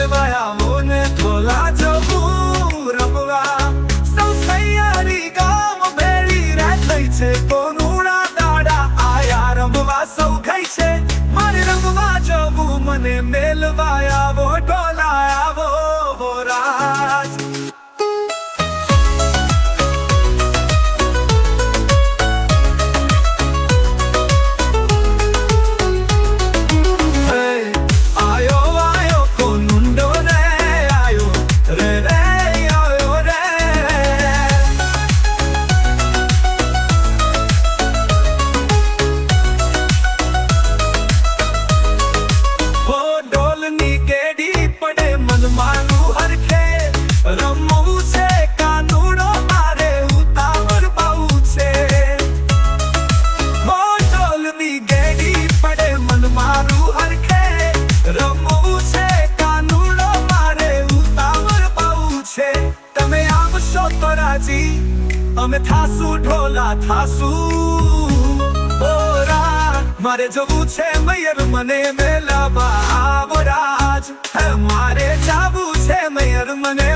મેલવાયા મોને થોલા જવું રમવા સૌ સૈયારી ગામ ભેળી રાત થઈ છે કોનુડા દાડા આયા રમવા સૌ ગઈ છે મારે રમવા જવું મને મેલવાયા વો ઢોલાયા વો રાજ અમે થાસુ ઢોલા થાસુ ઓરા મારે જવું છે મયર મને મેલાવા આવો રાજ મારે જાવું છે મયર મને